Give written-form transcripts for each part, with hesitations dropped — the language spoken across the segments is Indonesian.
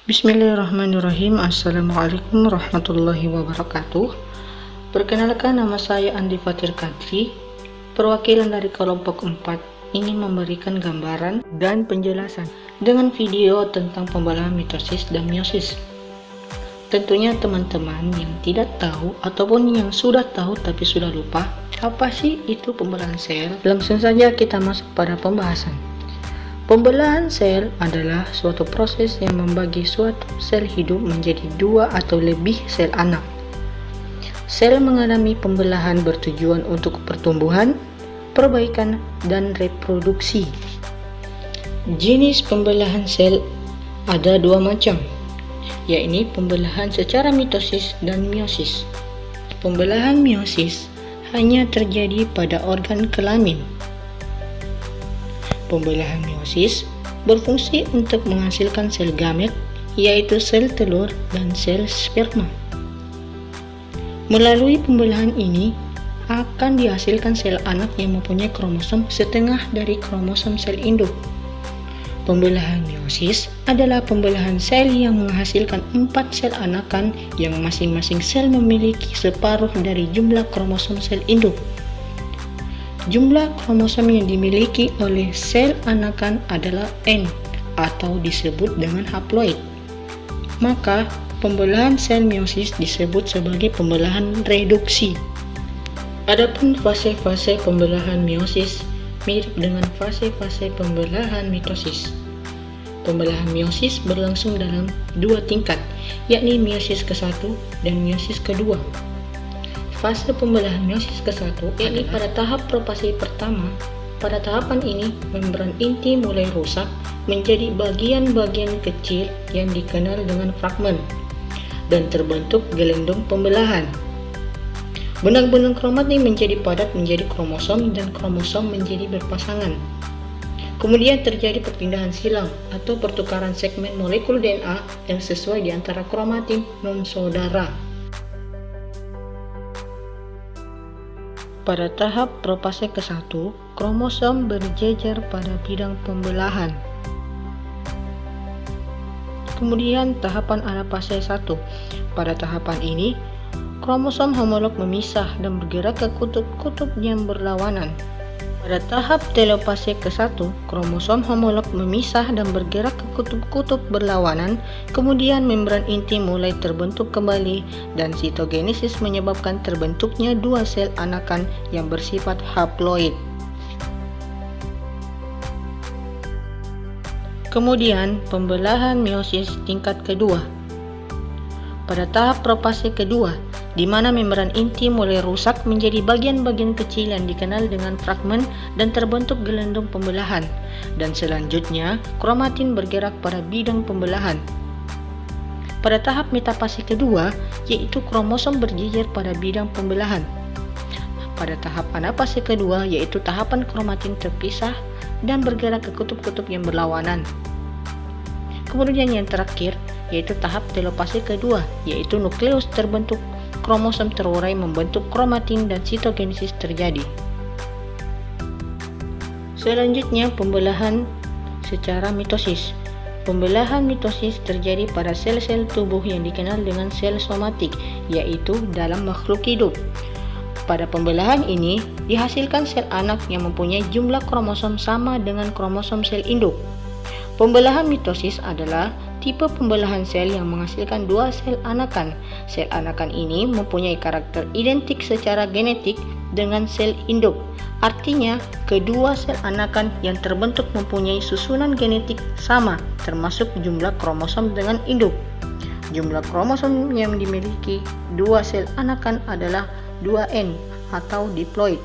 Bismillahirrahmanirrahim. Assalamualaikum warahmatullahi wabarakatuh. Perkenalkan, nama saya Andi Fatir Kadri, perwakilan dari kelompok 4, ingin memberikan gambaran dan penjelasan dengan video tentang pembelahan mitosis dan meiosis. Tentunya teman-teman yang tidak tahu ataupun yang sudah tahu tapi sudah lupa apa sih itu pembelahan sel, langsung saja kita masuk pada pembahasan. Pembelahan sel adalah suatu proses yang membagi suatu sel hidup menjadi dua atau lebih sel anak. Sel mengalami pembelahan bertujuan untuk pertumbuhan, perbaikan, dan reproduksi. Jenis pembelahan sel ada dua macam, yakni pembelahan secara mitosis dan meiosis. Pembelahan meiosis hanya terjadi pada organ kelamin. Pembelahan meiosis berfungsi untuk menghasilkan sel gamet, yaitu sel telur dan sel sperma. Melalui pembelahan ini akan dihasilkan sel anak yang mempunyai kromosom setengah dari kromosom sel induk. Pembelahan meiosis adalah pembelahan sel yang menghasilkan 4 sel anakan yang masing-masing sel memiliki separuh dari jumlah kromosom sel induk. Jumlah kromosom yang dimiliki oleh sel anakan adalah N atau disebut dengan haploid. Maka pembelahan sel meiosis disebut sebagai pembelahan reduksi. Adapun fase-fase pembelahan meiosis mirip dengan fase-fase pembelahan mitosis. Pembelahan meiosis berlangsung dalam dua tingkat, yakni meiosis ke-1 dan meiosis kedua. Fase pembelahan meiosis ke-1 yakni pada tahap propasi pertama. Pada tahapan ini, membran inti mulai rusak menjadi bagian-bagian kecil yang dikenal dengan fragmen dan terbentuk gelendong pembelahan. Benang-benang kromatin menjadi padat menjadi kromosom dan kromosom menjadi berpasangan. Kemudian terjadi perpindahan silang atau pertukaran segmen molekul DNA yang sesuai di antara kromatin non-saudara. Pada tahap propase ke-1, kromosom berjejer pada bidang pembelahan. Kemudian tahapan anapase 1. Pada tahapan ini, kromosom homolog memisah dan bergerak ke kutub-kutub yang berlawanan. Pada tahap telopase ke-1, kromosom homolog memisah dan bergerak ke kutub-kutub berlawanan, kemudian membran inti mulai terbentuk kembali dan sitogenesis menyebabkan terbentuknya dua sel anakan yang bersifat haploid. Kemudian pembelahan meiosis tingkat kedua. Pada tahap propase kedua, di mana membran inti mulai rusak menjadi bagian-bagian kecil yang dikenal dengan fragmen dan terbentuk gelendong pembelahan, dan selanjutnya kromatin bergerak pada bidang pembelahan. Pada tahap metafase kedua, yaitu kromosom berjejer pada bidang pembelahan. Pada tahap anafase kedua, yaitu tahapan kromatin terpisah dan bergerak ke kutub-kutub yang berlawanan. Kemudian yang terakhir, yaitu tahap telopase kedua, yaitu nukleus terbentuk, kromosom terurai membentuk kromatin dan sitogenesis terjadi. Selanjutnya pembelahan secara mitosis. Pembelahan mitosis terjadi pada sel-sel tubuh yang dikenal dengan sel somatik, yaitu dalam makhluk hidup. Pada pembelahan ini dihasilkan sel anak yang mempunyai jumlah kromosom sama dengan kromosom sel induk. Pembelahan mitosis adalah tipe pembelahan sel yang menghasilkan dua sel anakan. Sel anakan ini mempunyai karakter identik secara genetik dengan sel induk. Artinya, kedua sel anakan yang terbentuk mempunyai susunan genetik sama, termasuk jumlah kromosom dengan induk. Jumlah kromosom yang dimiliki dua sel anakan adalah 2N atau diploid.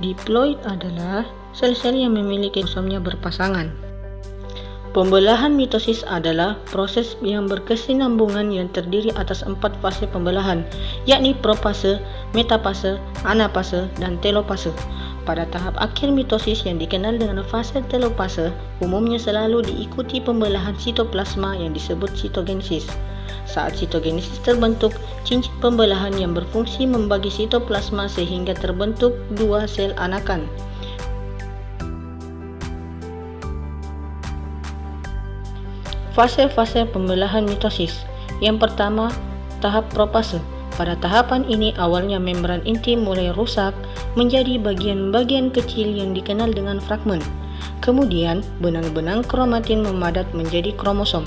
Diploid adalah sel-sel yang memiliki kromosomnya berpasangan. Pembelahan mitosis adalah proses yang berkesinambungan yang terdiri atas 4 fase pembelahan, yakni propase, metafase, anafase, dan telopase. Pada tahap akhir mitosis yang dikenal dengan fase telopase, umumnya selalu diikuti pembelahan sitoplasma yang disebut sitogenesis. Saat sitogenesis terbentuk, cincin pembelahan yang berfungsi membagi sitoplasma sehingga terbentuk dua sel anakan. Fase-fase pembelahan mitosis. Yang pertama, tahap profase. Pada tahapan ini awalnya membran inti mulai rusak menjadi bagian-bagian kecil yang dikenal dengan fragmen. Kemudian, benang-benang kromatin memadat menjadi kromosom.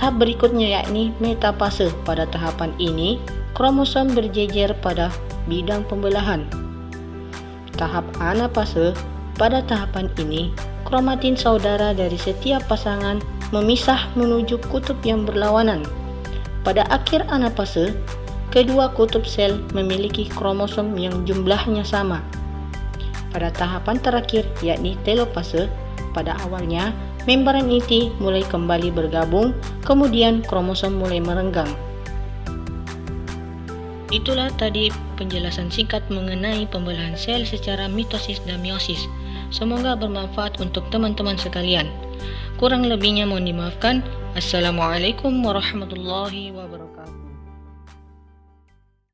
Tahap berikutnya yakni metafase. Pada tahapan ini, kromosom berjejer pada bidang pembelahan. Tahap anafase. Pada tahapan ini, kromatin saudara dari setiap pasangan memisah menuju kutub yang berlawanan. Pada akhir anafase, kedua kutub sel memiliki kromosom yang jumlahnya sama. Pada tahapan terakhir yakni telofase, pada awalnya membran inti mulai kembali bergabung, kemudian kromosom mulai merenggang. Itulah tadi penjelasan singkat mengenai pembelahan sel secara mitosis dan meiosis. Semoga bermanfaat untuk teman-teman sekalian. Kurang lebihnya mohon dimaafkan. Assalamualaikum warahmatullahi wabarakatuh.